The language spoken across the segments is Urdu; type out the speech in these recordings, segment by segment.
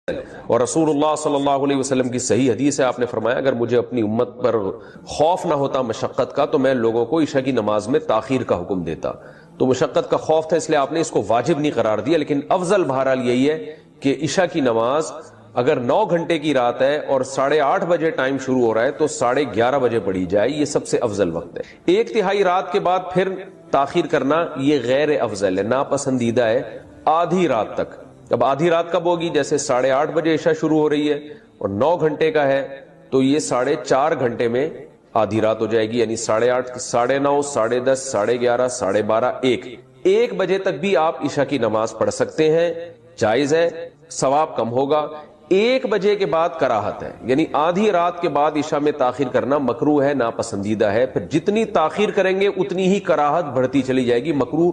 اور رسول اللہ صلی اللہ علیہ وسلم کی صحیح حدیث ہے، آپ نے فرمایا اگر مجھے اپنی امت پر خوف نہ ہوتا مشقت کا تو میں لوگوں کو عشاء کی نماز میں تاخیر کا حکم دیتا. تو مشقت کا خوف تھا اس لیے آپ نے اس کو واجب نہیں قرار دیا، لیکن افضل بہرحال یہی ہے کہ عشاء کی نماز اگر 9 گھنٹے کی رات ہے اور 8:30 بجے ٹائم شروع ہو رہا ہے تو 11:30 بجے پڑھی جائے، یہ سب سے افضل وقت ہے. 1/3 رات کے بعد پھر تاخیر کرنا یہ غیر افضل ہے، ناپسندیدہ ہے آدھی رات تک. اب آدھی رات کب ہوگی؟ جیسے 8:30 بجے عشاء شروع ہو رہی ہے اور 9 گھنٹے کا ہے تو یہ 4.5 گھنٹے میں آدھی رات ہو جائے گی، یعنی 8:30 9:30 10:30 11:30 12:30 1 بجے تک بھی آپ عشاء کی نماز پڑھ سکتے ہیں، جائز ہے، ثواب کم ہوگا. 1 بجے کے بعد کراہت ہے، یعنی آدھی رات کے بعد عشاء میں تاخیر کرنا مکروہ ہے، ناپسندیدہ ہے. پھر جتنی تاخیر کریں گے اتنی ہی کراہت بڑھتی چلی جائے گی، مکروہ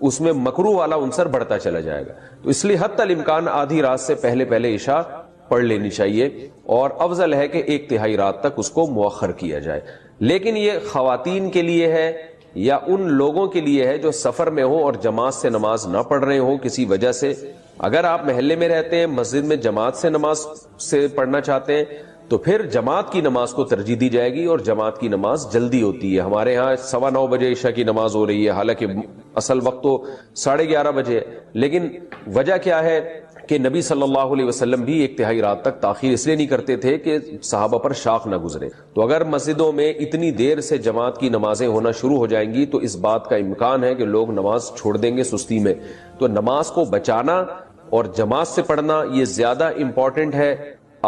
اس میں مکروہ والا عنصر بڑھتا چلا جائے گا. تو اس لیے حتی الامکان آدھی رات سے پہلے عشاء پڑھ لینی چاہیے، اور افضل ہے کہ 1/3 رات تک اس کو مؤخر کیا جائے. لیکن یہ خواتین کے لیے ہے یا ان لوگوں کے لیے ہے جو سفر میں ہو اور جماعت سے نماز نہ پڑھ رہے ہوں کسی وجہ سے. اگر آپ محلے میں رہتے ہیں، مسجد میں جماعت سے نماز سے پڑھنا چاہتے ہیں تو پھر جماعت کی نماز کو ترجیح دی جائے گی، اور جماعت کی نماز جلدی ہوتی ہے. ہمارے ہاں 9:15 بجے عشاء کی نماز ہو رہی ہے، حالانکہ اصل وقت تو 11:30 بجے ہے. لیکن وجہ کیا ہے کہ نبی صلی اللہ علیہ وسلم بھی 1/3 رات تک تاخیر اس لیے نہیں کرتے تھے کہ صحابہ پر شاق نہ گزرے. تو اگر مسجدوں میں اتنی دیر سے جماعت کی نمازیں ہونا شروع ہو جائیں گی تو اس بات کا امکان ہے کہ لوگ نماز چھوڑ دیں گے سستی میں. تو نماز کو بچانا اور جماعت سے پڑھنا یہ زیادہ امپورٹنٹ ہے.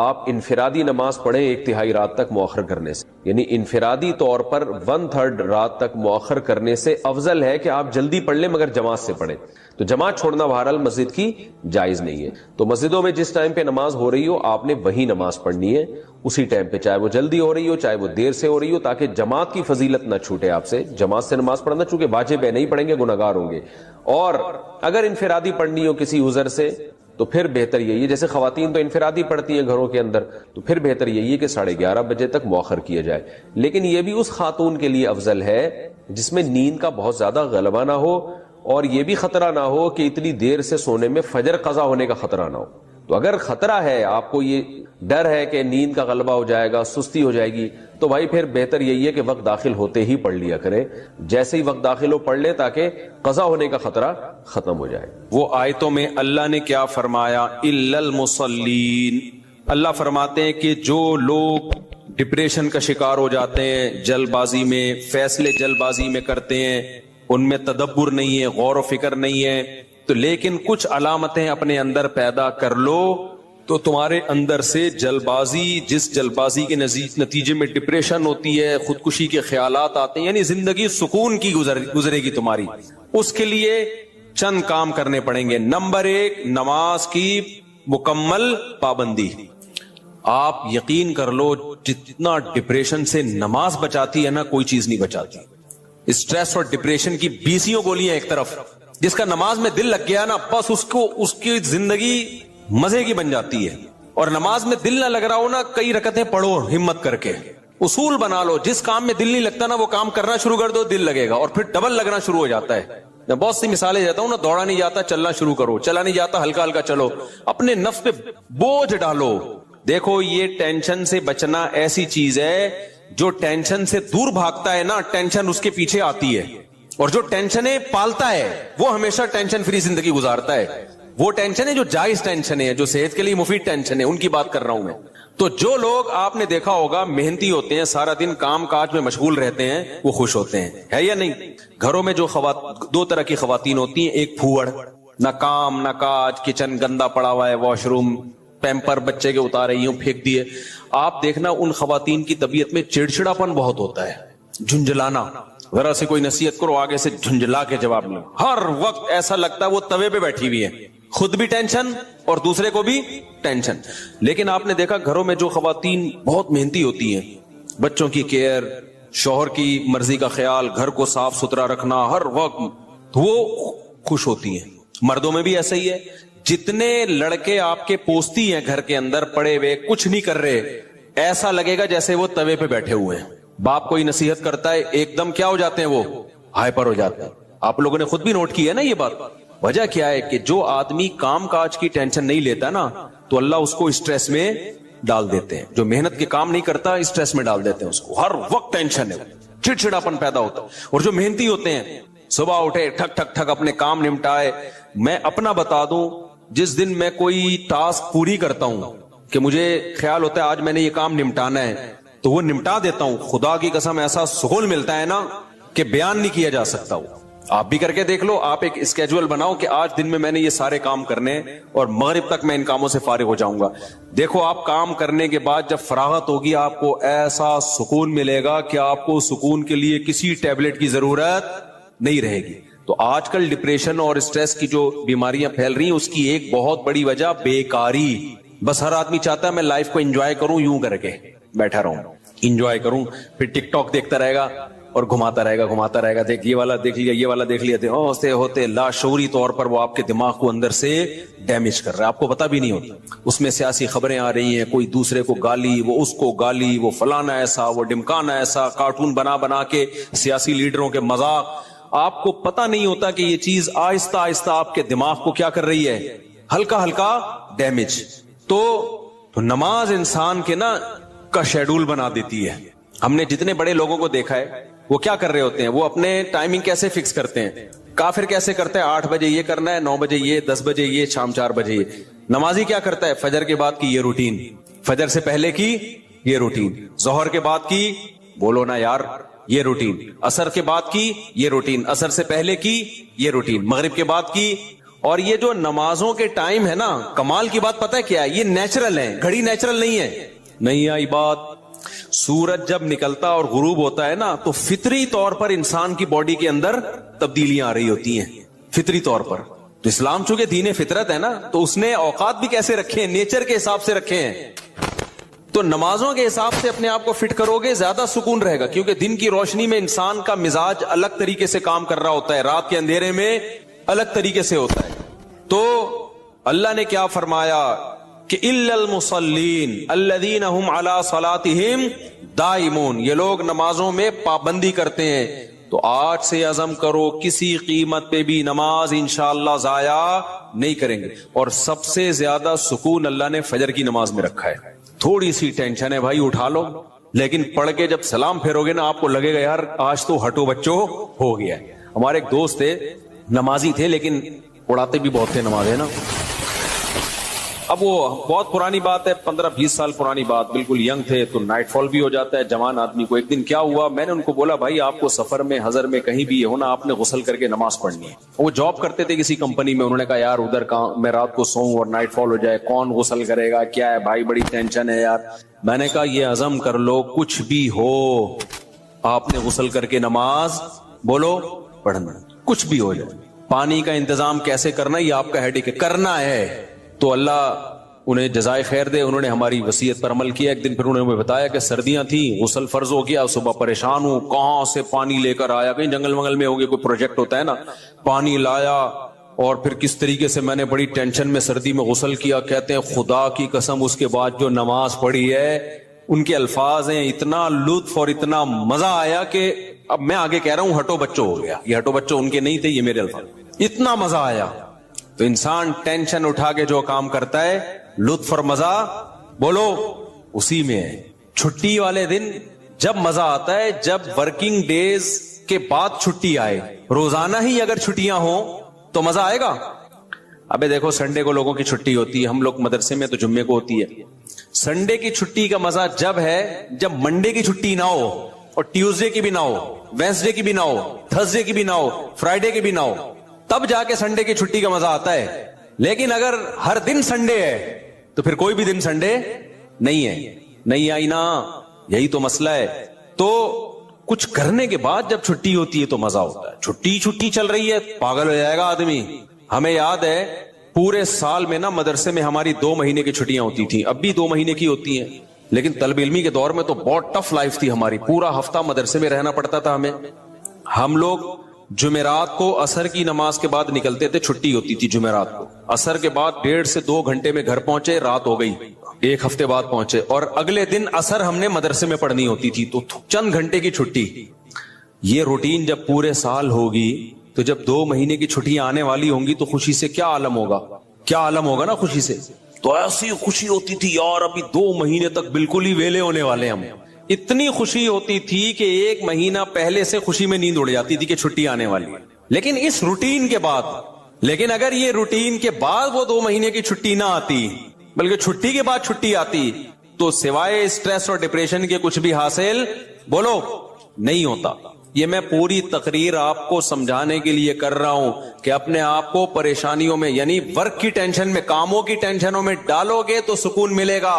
آپ انفرادی نماز پڑھیں 1/3 رات تک مؤخر کرنے سے، یعنی انفرادی طور پر 1/3 رات تک مؤخر کرنے سے افضل ہے کہ آپ جلدی پڑھ لیں مگر جماعت سے پڑھیں. تو جماعت چھوڑنا بہرحال مسجد کی جائز نہیں ہے. تو مسجدوں میں جس ٹائم پہ نماز ہو رہی ہو آپ نے وہی نماز پڑھنی ہے اسی ٹائم پہ، چاہے وہ جلدی ہو رہی ہو چاہے وہ دیر سے ہو رہی ہو، تاکہ جماعت کی فضیلت نہ چھوٹے آپ سے. جماعت سے نماز پڑھنا چونکہ واجب ہے، نہیں پڑھیں گے گناہگار ہوں گے. اور اگر انفرادی پڑھنی ہو کسی عذر سے تو پھر بہتر یہی ہے، جیسے خواتین تو انفرادی پڑھتی ہیں گھروں کے اندر، تو پھر بہتر یہی ہے کہ 11:30 بجے تک مؤخر کیا جائے. لیکن یہ بھی اس خاتون کے لیے افضل ہے جس میں نیند کا بہت زیادہ غلبہ نہ ہو اور یہ بھی خطرہ نہ ہو کہ اتنی دیر سے سونے میں فجر قضا ہونے کا خطرہ نہ ہو. تو اگر خطرہ ہے، آپ کو یہ ڈر ہے کہ نیند کا غلبہ ہو جائے گا، سستی ہو جائے گی، تو بھائی پھر بہتر یہی ہے کہ وقت داخل ہوتے ہی پڑھ لیا کریں. جیسے ہی وقت داخل ہو پڑھ لیں تاکہ قضا ہونے کا خطرہ ختم ہو جائے. وہ آیتوں میں اللہ نے کیا فرمایا؟ الا المصلین. اللہ فرماتے ہیں کہ جو لوگ ڈپریشن کا شکار ہو جاتے ہیں، جلد بازی میں فیصلے جلد بازی میں کرتے ہیں، ان میں تدبر نہیں ہے، غور و فکر نہیں ہے، تو لیکن کچھ علامتیں اپنے اندر پیدا کر لو تو تمہارے اندر سے جلد بازی، جس جلد بازی کے نتیجے میں ڈپریشن ہوتی ہے، خودکشی کے خیالات آتے ہیں، یعنی زندگی سکون کی گزرے گی تمہاری. اس کے لیے چند کام کرنے پڑیں گے. نمبر 1، نماز کی مکمل پابندی. آپ یقین کر لو جتنا ڈپریشن سے نماز بچاتی ہے نا، کوئی چیز نہیں بچاتی. اسٹریس اور ڈپریشن کی 20 گولیاں ایک طرف، جس کا نماز میں دل لگ گیا نا بس اس کی زندگی مزے کی بن جاتی ہے. اور نماز میں دل نہ لگ رہا ہو نا، کئی رکعتیں پڑھو ہمت کر کے. اصول بنا لو، جس کام میں دل نہیں لگتا نا وہ کام کرنا شروع کر دو، دل لگے گا اور پھر ڈبل لگنا شروع ہو جاتا ہے. میں بہت سی مثالیں دیتا ہوں نا، دوڑا نہیں جاتا چلنا شروع کرو، چلا نہیں جاتا ہلکا ہلکا چلو، اپنے نفس پہ بوجھ ڈالو. دیکھو یہ ٹینشن سے بچنا ایسی چیز ہے، جو ٹینشن سے دور بھاگتا ہے نا ٹینشن اس کے پیچھے آتی ہے، اور جو ٹینشنیں پالتا ہے وہ ہمیشہ ٹینشن فری زندگی گزارتا ہے. وہ ٹینشن ہے جو جائز ٹینشن ہے، جو صحت کے لیے مفید ٹینشن ہے، ان کی بات کر رہا ہوں میں. تو جو لوگ آپ نے دیکھا ہوگا محنتی ہوتے ہیں، سارا دن کام کاج میں مشغول رہتے ہیں، وہ خوش ہوتے ہیں، ہے یا نہیں؟ گھروں میں جو 2 طرح کی خواتین ہوتی ہیں، ایک پھوڑ، نہ کام نہ کاج، کچن گندا پڑا ہوا ہے، واش روم پیمپر بچے کے اتارے یوں پھینک دیے. آپ دیکھنا ان خواتین کی طبیعت میں چڑچڑاپن بہت ہوتا ہے، جھنجھلانا. ذرا سے کوئی نصیحت کرو آگے سے جھنجھلا کے جواب لو. ہر وقت ایسا لگتا ہے وہ توے پہ بیٹھی ہوئی ہے، خود بھی ٹینشن اور دوسرے کو بھی ٹینشن. لیکن آپ نے دیکھا گھروں میں جو خواتین بہت محنتی ہوتی ہیں، بچوں کی کیئر، شوہر کی مرضی کا خیال، گھر کو صاف ستھرا رکھنا ہر وقت، وہ خوش ہوتی ہیں. مردوں میں بھی ایسا ہی ہے. جتنے لڑکے آپ کے پوستی ہیں گھر کے اندر پڑے ہوئے کچھ نہیں کر رہے، ایسا لگے گا جیسے وہ توے پہ بیٹھے ہوئے ہیں. باپ کوئی نصیحت کرتا ہے ایک دم کیا ہو جاتے ہیں، وہ ہائپر ہو جاتے ہیں. آپ لوگوں نے خود بھی نوٹ کی ہے نا یہ بات. وجہ کیا ہے کہ جو آدمی کام کاج کی ٹینشن نہیں لیتا نا تو اللہ اس کو اسٹریس میں ڈال دیتے ہیں. جو محنت کے کام نہیں کرتا اسٹریس میں ڈال دیتے ہیں اس کو, ہر وقت ٹینشن ہے, چڑچڑاپن پیدا ہوتا ہے. اور جو محنتی ہوتے ہیں صبح اٹھے ٹھک ٹھک ٹھک اپنے کام نمٹائے. میں اپنا بتا دوں, جس دن میں کوئی ٹاسک پوری کرتا ہوں کہ مجھے خیال ہوتا ہے آج میں نے یہ کام نمٹانا ہے, تو وہ نمٹا دیتا ہوں. خدا کی قسم ایسا سکون ملتا ہے نا کہ بیان نہیں کیا جا سکتا. وہ آپ بھی کر کے دیکھ لو, آپ ایک اسکیجول بناؤ کہ آج دن میں میں نے یہ سارے کام کرنے اور مغرب تک میں ان کاموں سے فارغ ہو جاؤں گا. دیکھو آپ کام کرنے کے بعد جب فراغت ہوگی آپ کو ایسا سکون ملے گا کہ آپ کو سکون کے لیے کسی ٹیبلٹ کی ضرورت نہیں رہے گی. تو آج کل ڈپریشن اور اسٹریس کی جو بیماریاں پھیل رہی ہیں اس کی ایک بہت بڑی وجہ بیکاری. بس ہر آدمی چاہتا ہے میں لائف کو انجوائے کروں, یوں کر کے بیٹھا رہوں, انجوائے کروں, پھر ٹک ٹاک دیکھتا رہے گا اور گھماتا رہے گا, دیکھ یہ والا دیکھ لیا, یہ والا دیکھ لیا. ہوتے ہوتے لاشعوری طور پر وہ آپ کے دماغ کو اندر سے ڈیمیج کر رہا ہے, آپ کو پتا بھی نہیں ہوتا. اس میں سیاسی خبریں آ رہی ہیں, کوئی دوسرے کو گالی, وہ اس کو گالی, وہ فلانا ایسا, وہ ڈمکانا ایسا, کارٹون بنا بنا کے سیاسی لیڈروں کے مذاق. آپ کو پتا نہیں ہوتا کہ یہ چیز آہستہ آہستہ آپ کے دماغ کو کیا کر رہی ہے, ہلکا ہلکا ڈیمیج. تو نماز انسان کے نا کا شیڈول بنا دیتی ہے. ہم نے جتنے بڑے لوگوں کو دیکھا ہے وہ کیا کر رہے ہوتے ہیں, وہ اپنے ٹائمنگ کیسے فکس کرتے ہیں. کافر کیسے کرتے ہیں, 8 بجے یہ کرنا ہے, 9 بجے یہ, 10 بجے یہ, شام 4 بجے یہ. نمازی کیا کرتا ہے, فجر کے بعد کی یہ روٹین, فجر سے پہلے کی یہ روٹین, ظہر کے بعد کی, بولو نا یار, یہ روٹین, عصر کے بعد کی یہ روٹین, عصر سے پہلے کی یہ روٹین, مغرب کے بعد کی. اور یہ جو نمازوں کے ٹائم ہے نا, کمال کی بات پتہ ہے کیا ہے, یہ نیچرل ہے, گھڑی نیچرل نہیں ہے. نہیں آئی بات. سورج جب نکلتا اور غروب ہوتا ہے نا تو فطری طور پر انسان کی باڈی کے اندر تبدیلیاں آ رہی ہوتی ہیں, فطری طور پر. تو اسلام چونکہ دین فطرت ہے نا, تو اس نے اوقات بھی کیسے رکھے ہیں, نیچر کے حساب سے رکھے ہیں. تو نمازوں کے حساب سے اپنے آپ کو فٹ کرو گے زیادہ سکون رہے گا, کیونکہ دن کی روشنی میں انسان کا مزاج الگ طریقے سے کام کر رہا ہوتا ہے, رات کے اندھیرے میں الگ طریقے سے ہوتا ہے. تو اللہ نے کیا فرمایا کہ الا المصلین الذین هم علی صلاتهم دائمون, یہ لوگ نمازوں میں پابندی کرتے ہیں. تو آج سے عزم کرو کسی قیمت پہ بھی نماز انشاءاللہ ضائع نہیں کریں گے. اور سب سے زیادہ سکون اللہ نے فجر کی نماز میں رکھا ہے. تھوڑی سی ٹینشن ہے بھائی, اٹھا لو, لیکن پڑھ کے جب سلام پھیرو گے نا آپ کو لگے گا یار آج تو ہٹو بچو ہو گیا. ہمارے ایک دوست تھے, نمازی تھے لیکن اڑاتے بھی بہت تھے نماز, ہے نا. اب وہ بہت پرانی بات ہے, 15-20 سال پرانی بات, بالکل ینگ تھے, تو نائٹ فال بھی ہو جاتا ہے جوان آدمی کو. ایک دن کیا ہوا, میں نے ان کو بولا بھائی آپ کو سفر میں, حضر میں, کہیں بھی ہونا, آپ نے غسل کر کے نماز پڑھنی ہے. وہ جاب کرتے تھے کسی کمپنی میں, انہوں نے کہا یار ادھر کہاں میں رات کو سوؤں اور نائٹ فال ہو جائے, کون غسل کرے گا, کیا ہے بھائی, بڑی ٹینشن ہے یار. میں نے کہا یہ عزم کر لو کچھ بھی ہو آپ نے غسل کر کے نماز بولو پڑھنا, کچھ بھی ہو جائے. پانی کا انتظام کیسے کرنا یہ آپ کا ہیڈک ہے, کرنا ہے. تو اللہ انہیں جزائے خیر دے, انہوں نے ہماری وصیت پر عمل کیا. ایک دن پھر انہوں نے بتایا کہ سردیاں تھیں, غسل فرض ہو گیا, صبح پریشان ہوں, کہاں سے پانی لے کر آیا, کہیں جنگل منگل میں ہو گیا, کوئی پروجیکٹ ہوتا ہے نا, پانی لایا اور پھر کس طریقے سے میں نے بڑی ٹینشن میں سردی میں غسل کیا. کہتے ہیں خدا کی قسم اس کے بعد جو نماز پڑھی ہے, ان کے الفاظ ہیں, اتنا لطف اور اتنا مزہ آیا کہ اب میں آگے کہہ رہا ہوں ہٹو بچوں ہو گیا. یہ ہٹو بچوں ان کے نہیں تھے, یہ میرے الفاظ. اتنا مزہ آیا. تو انسان ٹینشن اٹھا کے جو کام کرتا ہے, لطف اور مزہ بولو اسی میں ہے. چھٹی والے دن جب مزہ آتا ہے جب ورکنگ ڈیز کے بعد چھٹی آئے. روزانہ ہی اگر چھٹیاں ہوں تو مزہ آئے گا. ابے دیکھو سنڈے کو لوگوں کی چھٹی ہوتی ہے, ہم لوگ مدرسے میں تو جمعے کو ہوتی ہے. سنڈے کی چھٹی کا مزہ جب ہے جب منڈے کی چھٹی نہ ہو, اور ٹیوزڈے کی بھی نہ ہو, وینسڈے کی بھی نہ ہو, تھرسڈے کی بھی نہ ہو, فرائیڈے کی بھی نہ ہو, تب جا کے سنڈے کی چھٹی کا مزہ آتا ہے. لیکن اگر ہر دن سنڈے ہے تو پھر کوئی بھی دن سنڈے نہیں ہے. نہیں آئی نا, یہی تو مسئلہ ہے. تو کچھ کرنے کے بعد جب چھٹی ہوتی ہے تو مزہ ہوتا ہے. چھٹی چل رہی ہے, پاگل ہو جائے گا آدمی. ہمیں یاد ہے پورے سال میں نا مدرسے میں ہماری 2 مہینے کی چھٹیاں ہوتی تھی, اب بھی 2 مہینے کی ہوتی ہیں, لیکن طالب علمی کے دور میں تو بہت ٹف لائف تھی ہماری. پورا ہفتہ مدرسے میں رہنا پڑتا تھا ہمیں. ہم لوگ جمعرات کو عصر کی نماز کے بعد نکلتے تھے, چھٹی ہوتی تھی جمعرات کو. عصر کے بعد 1.5 سے 2 گھنٹے میں گھر پہنچے, رات ہو گئی, 1 ہفتے بعد پہنچے, اور اگلے دن عصر ہم نے مدرسے میں پڑھنی ہوتی تھی, تو چند گھنٹے کی چھٹی. یہ روٹین جب پورے سال ہوگی تو جب 2 مہینے کی چھٹیاں آنے والی ہوں گی تو خوشی سے کیا عالم ہوگا, کیا عالم ہوگا نا خوشی سے. تو ایسی خوشی ہوتی تھی یار ابھی 2 مہینے تک بالکل ہی ویلے ہونے والے ہم. اتنی خوشی ہوتی تھی کہ 1 مہینہ پہلے سے خوشی میں نیند اڑ جاتی تھی کہ چھٹی آنے والی ہے. لیکن اس روٹین کے بعد، لیکن اگر یہ روٹین کے بعد وہ 2 مہینے کی چھٹی نہ آتی بلکہ چھٹی کے بعد چھٹی آتی تو سوائے اسٹریس اور ڈپریشن کے کچھ بھی حاصل بولو نہیں ہوتا. یہ میں پوری تقریر آپ کو سمجھانے کے لیے کر رہا ہوں کہ اپنے آپ کو پریشانیوں میں یعنی ورک کی ٹینشن میں، کاموں کی ٹینشنوں میں ڈالو گے تو سکون ملے گا،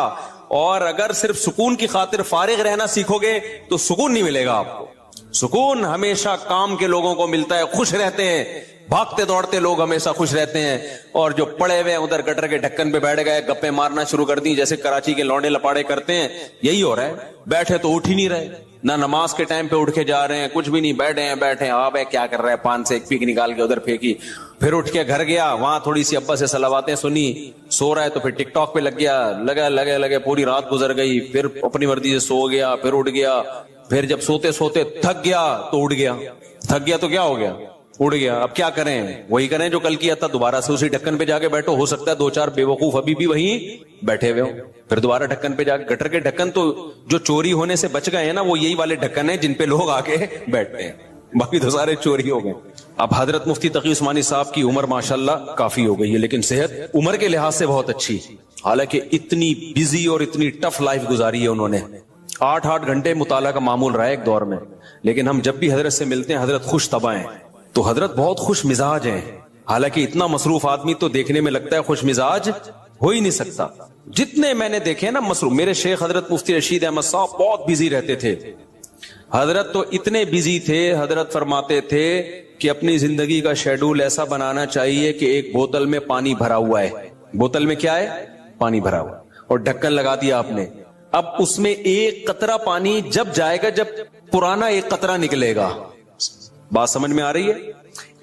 اور اگر صرف سکون کی خاطر فارغ رہنا سیکھو گے تو سکون نہیں ملے گا آپ کو. سکون ہمیشہ کام کے لوگوں کو ملتا ہے، خوش رہتے ہیں، بھاگتے دوڑتے لوگ ہمیشہ خوش رہتے ہیں. اور جو پڑے ہوئے ادھر گٹر کے ڈھکن پہ بیٹھ گئے، گپے مارنا شروع کر دی جیسے کراچی کے لونڈے لپاڑے کرتے ہیں، یہی ہو رہا ہے. بیٹھے تو اٹھ ہی نہیں رہے، نہ نماز کے ٹائم پہ اٹھ کے جا رہے ہیں، کچھ بھی نہیں، بیٹھے آپ کیا کر رہے ہیں، پان سے ایک پیک نکال کے ادھر پھینکی، پھر اٹھ کے گھر گیا، وہاں تھوڑی سی ابا سے صلواتیں سنی، سو رہا ہے تو پھر ٹک ٹاک پہ لگ گیا، لگے پوری رات گزر گئی، پھر اپنی مرضی سے سو گیا، پھر اٹھ گیا، پھر جب سوتے سوتے تھک گیا تو اٹھ گیا، تھک گیا تو کیا ہو گیا، اڑ گیا. اب کیا کریں، وہی کریں جو کل کیا تھا، دوبارہ سے اسی ڈھکن پہ جا کے بیٹھو. ہو سکتا ہے 2-4 بیوقوف ابھی بھی وہیں بیٹھے ہوئے ہوں، پھر دوبارہ ڈھکن پہ جا کے. گٹر کے ڈھکن تو جو چوری ہونے سے بچ گئے ہیں نا، وہ یہی والے ڈھکن ہیں جن پہ لوگ آ کے بیٹھتے ہیں، باقی تو سارے چوری ہو گئے. اب حضرت مفتی تقی عثمانی صاحب کی عمر ماشاءاللہ کافی ہو گئی ہے، لیکن صحت عمر کے لحاظ سے بہت اچھی، حالانکہ اتنی بزی اور اتنی ٹف لائف گزاری ہے انہوں نے. 8 گھنٹے مطالعہ کا معمول رہا ہے ایک دور میں، لیکن ہم جب بھی حضرت سے ملتے ہیں حضرت خوش طبع ہیں. تو حضرت بہت خوش مزاج ہیں، حالانکہ اتنا مصروف آدمی تو دیکھنے میں لگتا ہے خوش مزاج ہو ہی نہیں سکتا. جتنے میں نے دیکھے نا مصروف، میرے شیخ حضرت مفتی رشید احمد صاحب بہت بزی رہتے تھے. حضرت تو اتنے بزی تھے، حضرت فرماتے تھے کہ اپنی زندگی کا شیڈول ایسا بنانا چاہیے کہ ایک بوتل میں پانی بھرا ہوا ہے، بوتل میں کیا ہے، پانی بھرا ہوا، اور ڈھکن لگا دیا آپ نے. اب اس میں ایک قطرہ پانی جب جائے گا جب پرانا ایک قطرہ نکلے گا. بات سمجھ میں آ رہی ہے؟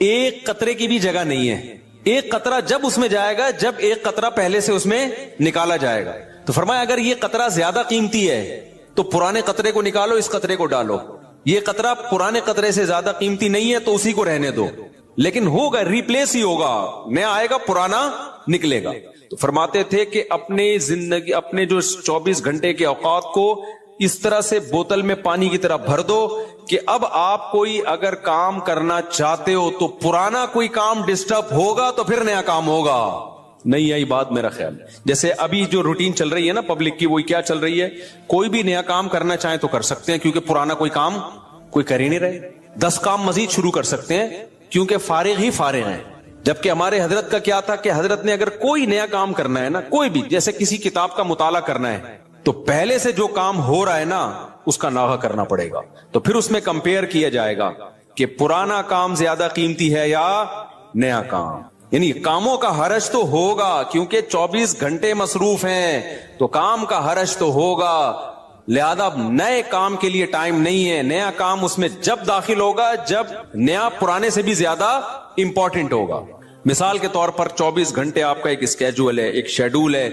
ایک قطرے کی بھی جگہ نہیں ہے، ایک قطرہ جب اس میں جائے گا جب ایک قطرہ پہلے سے اس میں نکالا جائے گا. تو فرمایا اگر یہ قطرہ زیادہ قیمتی ہے تو پرانے قطرے کو نکالو، اس قطرے کو ڈالو. یہ قطرہ پرانے قطرے سے زیادہ قیمتی نہیں ہے تو اسی کو رہنے دو، لیکن ہوگا ریپلیس ہی ہوگا، نیا آئے گا پرانا نکلے گا. تو فرماتے تھے کہ اپنے زندگی، اپنے جو 24 گھنٹے کے اوقات کو اس طرح سے بوتل میں پانی کی طرح بھر دو کہ اب آپ کوئی اگر کام کرنا چاہتے ہو تو پرانا کوئی کام ڈسٹرب ہوگا تو پھر نیا کام ہوگا. نہیں آئی بات میرا خیال. جیسے ابھی جو روٹین چل رہی ہے نا پبلک کی، وہی کیا چل رہی ہے، کوئی بھی نیا کام کرنا چاہیں تو کر سکتے ہیں کیونکہ پرانا کوئی کام کوئی کر ہی نہیں رہے. 10 کام مزید شروع کر سکتے ہیں کیونکہ فارغ ہی فارغ ہیں. جبکہ ہمارے حضرت کا کیا تھا کہ حضرت نے اگر کوئی نیا کام کرنا ہے نا، کوئی بھی، جیسے کسی کتاب کا مطالعہ کرنا ہے تو پہلے سے جو کام ہو رہا ہے نا اس کا ناغہ کرنا پڑے گا. تو پھر اس میں کمپیئر کیا جائے گا کہ پرانا کام زیادہ قیمتی ہے یا نیا کام. یعنی کاموں کا حرج تو ہوگا کیونکہ 24 گھنٹے مصروف ہیں تو کام کا حرج تو ہوگا، لہذا نئے کام کے لیے ٹائم نہیں ہے. نیا کام اس میں جب داخل ہوگا جب نیا پرانے سے بھی زیادہ امپورٹنٹ ہوگا. مثال کے طور پر 24 گھنٹے آپ کا ایک اسکیجول ہے، ایک شیڈول ہے.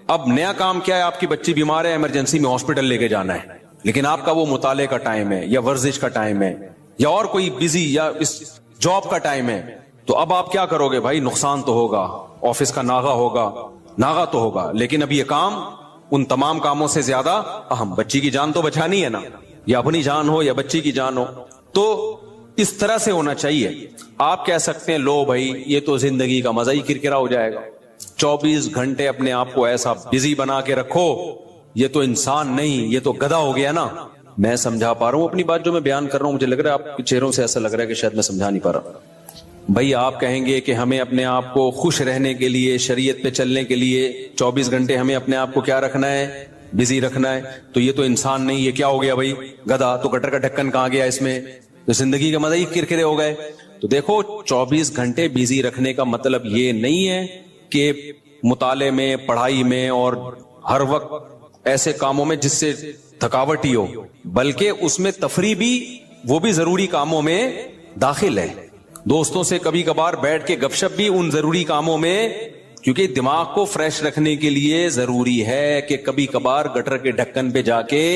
اب نیا کام کیا ہے، آپ کی بچی بیمار ہے، ایمرجنسی میں ہاسپٹل لے کے جانا ہے، لیکن آپ کا وہ مطالعے کا ٹائم ہے یا ورزش کا ٹائم ہے یا اور کوئی بزی یا اس جاب کا ٹائم ہے. تو اب آپ کیا کرو گے بھائی، نقصان تو ہوگا، آفس کا ناغہ تو ہوگا، لیکن اب یہ کام ان تمام کاموں سے زیادہ اہم. بچی کی جان تو بچانی ہے نا، یا اپنی جان ہو یا بچی کی جان ہو. تو اس طرح سے ہونا چاہیے. آپ کہہ سکتے ہیں لو بھائی یہ تو زندگی کا مزہ ہی کرکرا ہو جائے گا، 24 گھنٹے اپنے آپ کو ایسا بزی بنا کے رکھو، یہ تو انسان نہیں، یہ تو گدھا ہو گیا نا. میں سمجھا پا رہا ہوں اپنی بات جو میں بیان کر رہا ہوں، مجھے لگ رہا ہے آپ کے چہروں سے ایسا لگ رہا ہے کہ شاید میں سمجھا نہیں پا رہا. بھائی آپ کہیں گے کہ ہمیں اپنے آپ کو خوش رہنے کے لیے، شریعت پہ چلنے کے لیے 24 گھنٹے ہمیں اپنے آپ کو کیا رکھنا ہے، بزی رکھنا ہے. تو یہ تو انسان نہیں، یہ کیا ہو گیا بھائی، گدھا. تو گٹر کا ڈھکن کہاں گیا اس میں، تو زندگی کا مزہ ہی کرکرے ہو گئے. تو دیکھو 24 گھنٹے بزی رکھنے کا مطلب یہ نہیں ہے کہ مطالعے میں، پڑھائی میں اور ہر وقت ایسے کاموں میں جس سے تھکاوٹ ہی ہو، بلکہ اس میں تفریح بھی، وہ بھی ضروری کاموں میں داخل ہے. دوستوں سے کبھی کبھار بیٹھ کے گپ شپ بھی ان ضروری کاموں میں، کیونکہ دماغ کو فریش رکھنے کے لیے ضروری ہے کہ کبھی کبھار گٹر کے ڈھکن پہ جا کے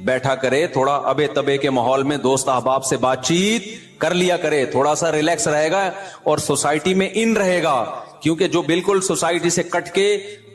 بیٹھا کرے، تھوڑا ابے تبے کے ماحول میں دوست احباب سے بات چیت کر لیا کرے، تھوڑا سا ریلیکس رہے گا اور سوسائٹی میں ان رہے گا. کیونکہ جو بالکل سوسائٹی سے کٹ کے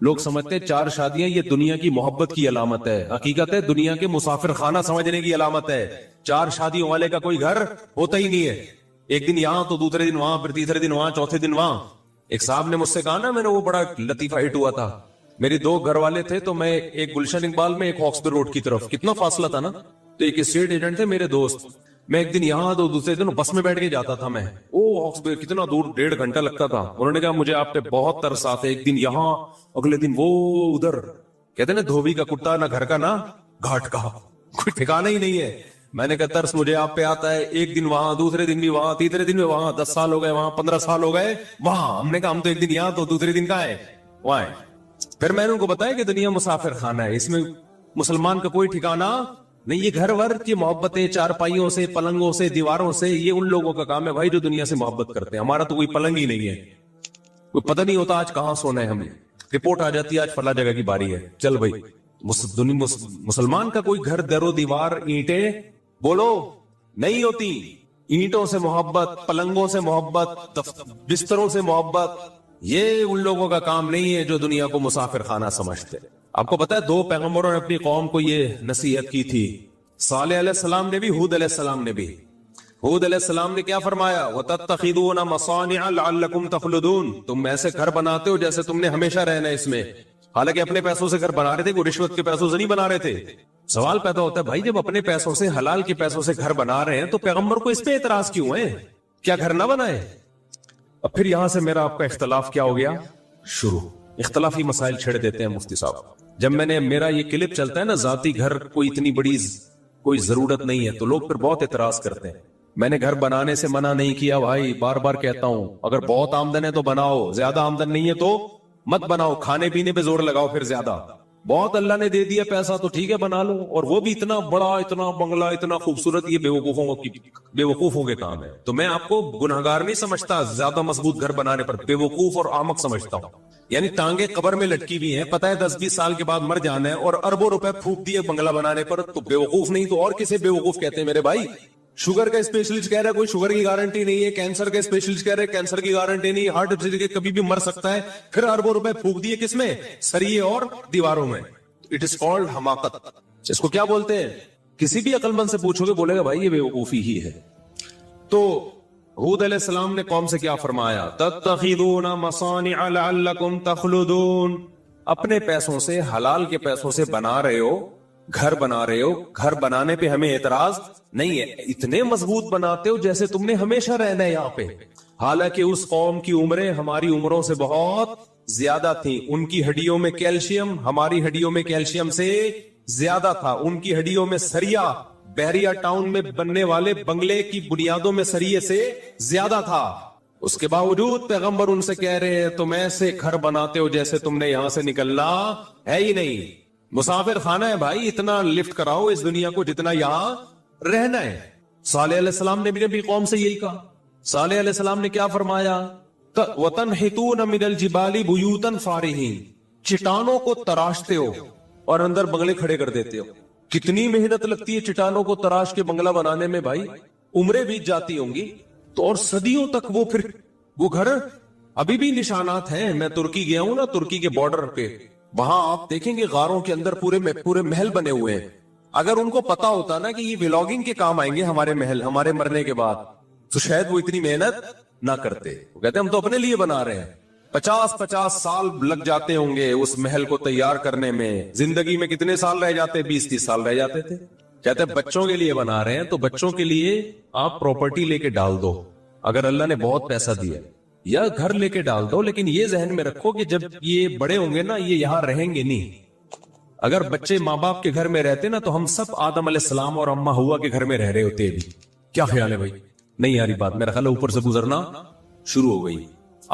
لوگ سمجھتے ہیں 4 شادیاں یہ دنیا کی محبت کی علامت ہے. حقیقت ہے دنیا کے مسافر خانہ سمجھنے کی علامت ہے. 4 شادیوں والے کا کوئی گھر ہوتا ہی نہیں ہے. ایک دن یہاں تو دوسرے دن وہاں, پھر تیسرے دن وہاں, چوتھے دن وہاں. ایک صاحب نے مجھ سے کہا نا, میں نے وہ بڑا لطیفہ ہٹ ہوا تھا. میری 2 گھر والے تھے, تو میں ایک گلشن اقبال میں, ایک ہاکسپیر روڈ کی طرف, کتنا فاصلہ تھا نا. تو ایک اسٹیٹ ایجنٹ تھے میرے دوست, میں ایک دن یہاں تو دوسرے دن بس میں بیٹھ کے جاتا تھا. میں ہاکسپیر کتنا دور, 1.5 گھنٹہ لگتا تھا. انہوں نے کہا مجھے آپ پہ بہت ترس آتا ہے. ایک دن یہاں, اگلے دن وہ ادھر. کہتے نا دھوبی کا کتا نہ گھر کا نہ گھاٹ کا, کوئی ٹھکانا ہی نہیں ہے. میں نے کہا ترس مجھے آپ پہ آتا ہے. ایک دن وہاں, دوسرے دن بھی وہاں, تیسرے دن بھی وہاں. 10 سال ہو گئے وہاں, 15 سال ہو گئے وہاں. ہم نے کہا ہم تو ایک دن یہاں تو دوسرے دن کہاں ہے وہاں. پھر میں نے ان کو بتایا کہ دنیا مسافر خانہ ہے, اس میں مسلمان کا کوئی ٹھکانہ نہیں. یہ گھر ور کی محبتیں, چارپائیوں سے, پلنگوں سے, دیواروں سے, یہ ان لوگوں کا کام ہے بھائی جو دنیا سے محبت کرتے ہیں. ہمارا تو کوئی پلنگ ہی نہیں ہے, کوئی پتہ نہیں ہوتا آج کہاں سونا ہے. ہمیں رپورٹ آ جاتی ہے آج فلاں جگہ کی باری ہے, چل بھائی. مسلمان کا کوئی گھر در و دیوار, اینٹیں بولو نہیں ہوتی. اینٹوں سے محبت, پلنگوں سے محبت, بستروں سے محبت, یہ ان لوگوں کا کام نہیں ہے جو دنیا کو مسافر خانہ سمجھتے. آپ کو پتا ہے 2 پیغمبروں نے اپنی قوم کو یہ نصیحت کی تھی. صالح علیہ السلام نے بھی, ہود علیہ السلام نے بھی. ہود علیہ السلام نے کیا فرمایا, وَتَتَّخِذُونَ مَصَانِعَ لَعَلَّكُمْ تَخْلُدُونَ, تم ایسے گھر بناتے ہو جیسے تم نے ہمیشہ رہنا ہے اس میں. حالانکہ اپنے پیسوں سے گھر بنا رہے تھے, کوئی رشوت کے پیسوں سے نہیں بنا رہے تھے. سوال پیدا ہوتا ہے بھائی جب اپنے پیسوں سے, حلال کے پیسوں سے گھر بنا رہے ہیں تو پیغمبر کو اس پہ اعتراض کیوں ہے, کیا گھر نہ بنائے. اب پھر یہاں سے میرا آپ کا اختلاف کیا ہو گیا شروع. اختلافی مسائل چھیڑ دیتے ہیں مفتی صاحب. جب میں نے, میرا یہ کلپ چلتا ہے نا ذاتی گھر کوئی اتنی بڑی کوئی ضرورت نہیں ہے, تو لوگ پھر بہت اعتراض کرتے ہیں. میں نے گھر بنانے سے منع نہیں کیا بھائی, بار بار کہتا ہوں اگر بہت آمدن ہے تو بناؤ, زیادہ آمدن نہیں ہے تو مت بناؤ. کھانے پینے پہ زور لگاؤ پھر زیادہ. بہت اللہ نے دے دیا پیسہ تو ٹھیک ہے بنا لو, اور وہ بھی اتنا بڑا, اتنا بنگلہ, اتنا خوبصورت, یہ بے وقوفوں کے کام ہے. تو میں آپ کو گنہگار نہیں سمجھتا زیادہ مضبوط گھر بنانے پر, بے وقوف اور احمق سمجھتا ہوں. یعنی ٹانگیں قبر میں لٹکی بھی ہیں, پتہ ہے 10-20 سال کے بعد مر جانا ہے, اور اربوں روپے پھونک دیے بنگلہ بنانے پر, تو بے وقوف نہیں تو اور کسے بے وقوف کہتے ہیں میرے بھائی. شوگر کا اسپیشلسٹ کہہ رہا ہے کوئی شوگر کی گارنٹی نہیں ہے, کینسر کا اسپیشلسٹ کہہ رہا ہے کینسر کی گارنٹی نہیں, ہارٹ ڈیزیز کے کبھی بھی مر سکتا ہے. پھر اربوں روپے پھونک دیے کس میں, سریے اور دیواروں میں. اٹ از کالڈ حماقت. اس کو کیا بولتے ہیں, کسی بھی عقل مند سے پوچھو گے بولے گا بھائی یہ بے وقوفی ہی ہے. تو ہود علیہ السلام نے قوم سے کیا فرمایا, تتخذون مصانع لعلکم تخلدون, اپنے پیسوں سے, حلال کے پیسوں سے بنا رہے ہو, گھر بنا رہے ہو, گھر بنانے پہ ہمیں اعتراض نہیں ہے. اتنے مضبوط بناتے ہو جیسے تم نے ہمیشہ رہنا ہے یہاں پہ. حالانکہ اس قوم کی عمریں ہماری عمروں سے بہت زیادہ تھیں. ان کی ہڈیوں میں کیلشیم ہماری ہڈیوں میں کیلشیم سے زیادہ تھا. ان کی ہڈیوں میں سریا, بحریہ ٹاؤن میں بننے والے بنگلے کی بنیادوں میں سریے سے زیادہ تھا. اس کے باوجود پیغمبر ان سے کہہ رہے ہیں تم ایسے گھر بناتے ہو جیسے تم نے یہاں سے نکلنا ہے ہی نہیں. مسافر خانہ ہے بھائی, اتنا لفٹ کراؤ اس دنیا کو جتنا یہاں رہنا ہے. صالح علیہ السلام نے بھی قوم سے یہی کہا. صالح علیہ السلام نے کیا فرمایا, وَتَنْحِتُونَ مِنَ الْجِبَالِ بُيُوتًا فَارِهِينَ, چٹانوں کو تراشتے ہو اور اندر بنگلے کھڑے کر دیتے ہو. کتنی محنت لگتی ہے چٹانوں کو تراش کے بنگلہ بنانے میں بھائی, عمریں بیت جاتی ہوں گی تو, اور صدیوں تک وہ گھر ابھی بھی نشانات ہیں. میں ترکی گیا ہوں نا, ترکی کے بارڈر پہ, وہاں آپ دیکھیں گے غاروں کے اندر پورے محل بنے ہوئے ہیں. اگر ان کو پتا ہوتا نا کہ یہ ولاگنگ کے کام آئیں گے ہمارے محل ہمارے مرنے کے بعد, تو شاید وہ اتنی محنت نہ کرتے. وہ کہتے ہیں ہم تو اپنے لیے بنا رہے ہیں. 50 سال لگ جاتے ہوں گے اس محل کو تیار کرنے میں. زندگی میں کتنے سال رہ جاتے, 20-30 سال رہ جاتے تھے. کہتے ہیں بچوں کے لیے بنا رہے ہیں, تو بچوں کے لیے آپ پراپرٹی لے کے ڈال دو. اگر اللہ نے بہت پیسہ دیا یا گھر لے کے ڈال دو, لیکن یہ ذہن میں رکھو کہ جب یہ بڑے ہوں گے نا, یہ یہاں رہیں گے نہیں. اگر بچے ماں باپ کے گھر میں رہتے نا, تو ہم سب آدم علیہ السلام اور اما ہوا کے گھر میں رہ رہے ہوتے بھی. کیا خیال ہے بھائی؟ نہیں یاری بات, میرا خیال اوپر سے گزرنا شروع ہو گئی.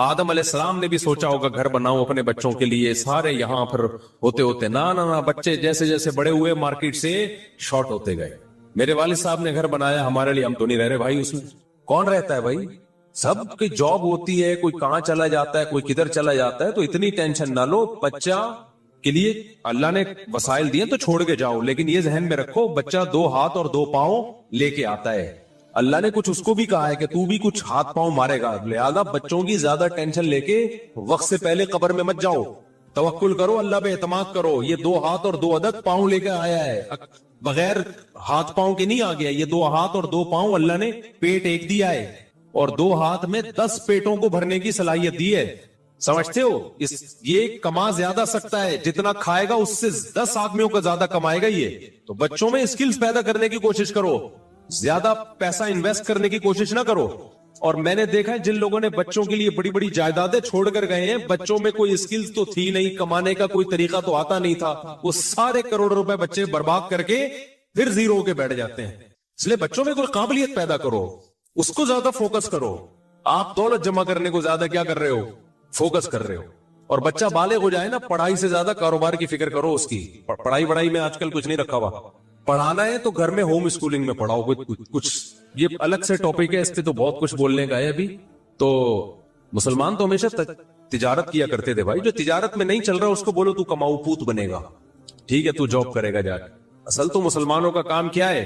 آدم علیہ السلام نے بھی سوچا ہوگا گھر بناؤ اپنے بچوں کے لیے, سارے یہاں پر ہوتے نا بچے جیسے جیسے بڑے ہوئے مارکیٹ سے شارٹ ہوتے گئے. میرے والد صاحب نے گھر بنایا ہمارے لیے, ہم تو نہیں رہ رہے بھائی اس میں. کون رہتا ہے بھائی؟ سب کی جاب ہوتی ہے, کوئی کہاں چلا جاتا ہے, کوئی کدھر چلا جاتا ہے. تو اتنی ٹینشن نہ لو, بچہ کے لیے اللہ نے وسائل دیے تو چھوڑ کے جاؤ, لیکن یہ ذہن میں رکھو بچہ 2 ہاتھ اور 2 پاؤں لے کے آتا ہے. اللہ نے کچھ اس کو بھی کہا ہے کہ تو بھی کچھ ہاتھ پاؤں مارے گا، لہذا بچوں کی زیادہ ٹینشن لے کے وقت سے پہلے قبر میں مت جاؤ، توکل کرو، اللہ پہ اعتماد کرو. یہ 2 ہاتھ اور 2 عدد پاؤں لے کے آیا ہے، بغیر ہاتھ پاؤں کے نہیں آ گیا. یہ 2 ہاتھ اور 2 پاؤں اللہ نے پیٹ ایک دیا ہے، اور 2 ہاتھ میں 10 پیٹوں کو بھرنے کی صلاحیت دی ہے. سمجھتے ہو؟ یہ کما زیادہ سکتا ہے، جتنا کھائے گا اس سے 10 آدمیوں کا زیادہ کمائے گا. یہ تو بچوں میں اسکلز پیدا کرنے کی کوشش کرو، زیادہ پیسہ انویسٹ کرنے کی کوشش نہ کرو. اور میں نے دیکھا ہے جن لوگوں نے بچوں کے لیے بڑی بڑی جائیدادیں چھوڑ کر گئے ہیں، بچوں میں کوئی اسکلز تو تھی نہیں، کمانے کا کوئی طریقہ تو آتا نہیں تھا، وہ سارے کروڑ روپے بچے برباد کر کے پھر زیرو کے بیٹھ جاتے ہیں. اس لیے بچوں میں کوئی قابلیت پیدا کرو، اس کو زیادہ فوکس کرو. آپ دولت جمع کرنے کو زیادہ کیا کر رہے ہو؟ فوکس کر رہے ہو. اور بچہ بالغ ہو جائے نا، پڑھائی سے زیادہ کاروبار کی فکر کرو اس کی. پڑھائی میں آج کل کچھ نہیں رکھا ہوا. پڑھانا ہے تو گھر میں ہوم اسکولنگ میں پڑھاؤ. کچھ یہ الگ سے ٹاپک ہے، اس پہ تو بہت کچھ بولنے کا ہے ابھی. تو مسلمان تو ہمیشہ تجارت کیا کرتے تھے بھائی. جو تجارت میں نہیں چل رہا اس کو بولو تو کماؤ پوت بنے گا، ٹھیک ہے، تو جاب کرے گا جا کے. اصل تو مسلمانوں کا کام کیا ہے؟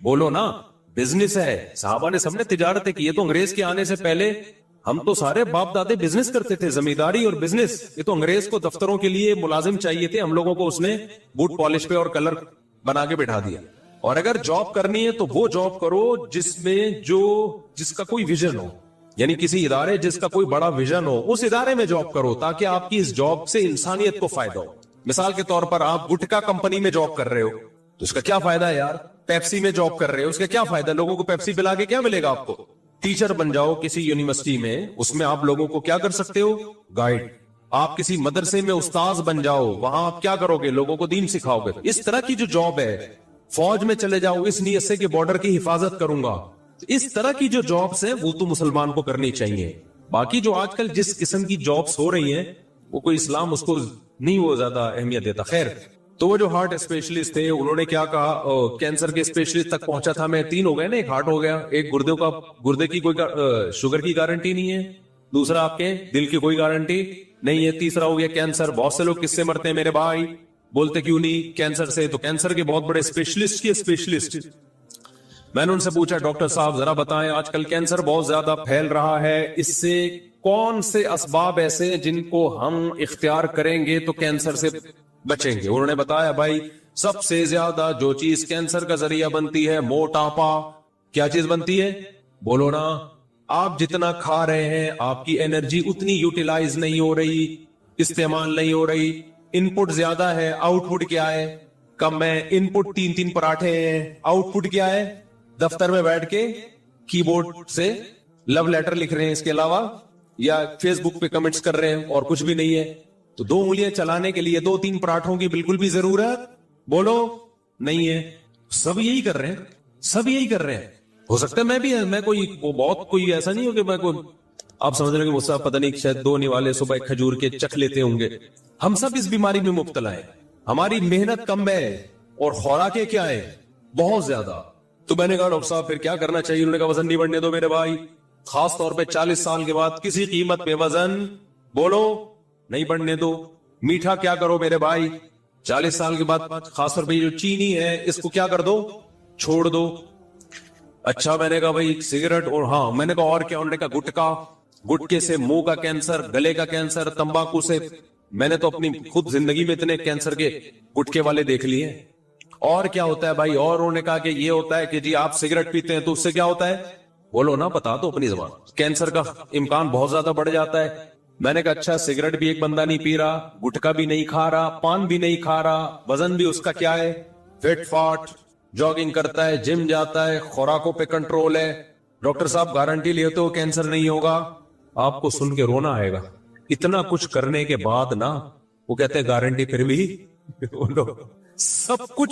بولو نا، بزنس ہے. صحابہ نے سب نے تجارتیں کی. یہ تو انگریز کے آنے سے پہلے ہم تو سارے باپ دادے بزنس کرتے تھے، زمینداری اور بزنس. یہ تو انگریز کو دفتروں کے لیے ملازم چاہیے تھے، ہم لوگوں کو اس نے بوٹ پالش پہ اور کلر بنا کے بٹھا دیا. اور اگر جاب کرنی ہے تو وہ جاب کرو جس کا کوئی ویژن ہو، یعنی کسی ادارے جس کا کوئی بڑا ویژن ہو، اس ادارے میں جاب کرو تاکہ آپ کی اس جاب سے انسانیت کو فائدہ ہو. مثال کے طور پر آپ گٹکا کمپنی میں جاب کر رہے ہو تو اس کا کیا فائدہ ہے یار؟ پیپسی میں جاب کر رہے ہو، اس کا کیا فائدہ؟ لوگوں کو پیپسی پلا کے کیا ملے گا آپ کو؟ ٹیچر بن جاؤ کسی یونیورسٹی میں، اس میں آپ لوگوں کو کیا کر سکتے ہو؟ گائیڈ. آپ کسی مدرسے میں استاذ بن جاؤ، وہاں آپ کیا کرو گے؟ لوگوں کو دین سکھاؤ گے. اس طرح کی جو جاب ہے، فوج میں چلے جاؤ اس نیت سے کہ بارڈر کی حفاظت کروں گا. اس طرح کی جو جابس ہیں وہ تو مسلمان کو کرنی چاہیے. باقی جو آج کل جس قسم کی جابس ہو رہی ہیں وہ کوئی اسلام اس کو نہیں وہ زیادہ اہمیت دیتا. خیر، تو وہ جو ہارٹ اسپیشلسٹ تھے انہوں نے کیا کہا؟ کینسر کے اسپیشلسٹ تک پہنچا تھا میں. 3 ہو گئے نا، ایک ہارٹ ہو گیا، ایک گردے کی کوئی شوگر کی گارنٹی نہیں ہے، دوسرا آپ کے دل کی کوئی گارنٹی نہیں ہے، تیسرا ہو گیا کینسر. بہت سے لوگ کس سے مرتے ہیں میرے بھائی؟ بولتے کیوں نہیں؟ کینسر سے. تو کینسر کے بہت بڑے اسپیشلسٹ میں نے ان سے پوچھا، ڈاکٹر صاحب ذرا بتائیں آج کل کینسر بہت زیادہ پھیل رہا ہے، اس سے کون سے اسباب ایسے ہیں جن کو ہم اختیار کریں گے تو کینسر سے بچیں گے؟ انہوں نے بتایا بھائی سب سے زیادہ جو چیز کینسر کا ذریعہ بنتی ہے موٹاپا. کیا چیز بنتی ہے؟ بولو نا. آپ جتنا کھا رہے ہیں آپ کی انرجی اتنی یوٹیلائز نہیں ہو رہی، استعمال نہیں ہو رہی. ان پٹ زیادہ ہے، آؤٹ پٹ کیا ہے؟ کم ہے. ان پٹ 3 پراٹھے ہیں، آؤٹ پٹ کیا ہے؟ دفتر میں بیٹھ کے کی بورڈ سے لو لیٹر لکھ رہے ہیں، اس کے علاوہ یا فیس بک پہ کمنٹس کر رہے ہیں، اور کچھ بھی نہیں ہے. تو 2 انگلیاں چلانے کے لیے 2-3 پراٹھوں کی بالکل بھی ضرورت بولو نہیں ہے. سب یہی کر رہے ہیں. ہو سکتا ہے میں کوئی ایسا نہیں ہو کہ میں کوئی، آپ سمجھ رہے ہیں کہ مجھ سے پتہ نہیں شاید 2 نوالے صبح کھجور کے چکھ لیتے ہوں گے. ہم سب اس بیماری میں مبتلا ہے. ہماری محنت کم ہے اور خوراکیں کیا ہے؟ بہت زیادہ. تو میں نے کہا ڈاکٹر صاحب پھر کیا کرنا چاہیے؟ انہوں نے کہا وزن نہیں بڑھنے دو میرے بھائی، خاص طور پہ 40 سال کے بعد کسی قیمت پہ وزن بولو نہیں بڑھنے دو. میٹھا کیا کرو میرے بھائی؟ 40 سال کے بعد خاص طور پہ جو چینی ہے اس کو کیا کر دو؟ چھوڑ دو. اچھا میں نے کہا بھائی سگریٹ، اور ہاں میں نے کہا اور کیا؟ انہوں نے کہا گٹکے سے منہ کا کینسر، گلے کا کینسر، تمباکو سے. میں نے تو اپنی خود زندگی میں اتنے کینسر کے گٹکے والے دیکھ لیے. اور کیا ہوتا ہے بھائی؟ اور انہوں نے کہا کہ یہ ہوتا ہے کہ جی آپ سگریٹ پیتے ہیں تو اس سے کیا ہوتا ہے؟ بولو نا، بتا دو اپنی زبان. کینسر کا امکان بہت زیادہ بڑھ جاتا ہے. میں نے کہا اچھا سگریٹ بھی ایک بندہ نہیں پی رہا، گٹکا بھی نہیں کھا رہا، پان بھی نہیں کھا رہا، وزن بھی اس کا کیا ہے؟ فٹ فاٹ، جاگنگ کرتا ہے، جم جاتا ہے، خوراکوں پہ کنٹرول ہے. ڈاکٹر صاحب گارنٹی لیتے ہو کینسر نہیں ہوگا؟ آپ کو سن کے رونا آئے گا. اتنا کچھ کرنے کے بعد نا وہ کہتے ہیں گارنٹی پھر بھی سب کچھ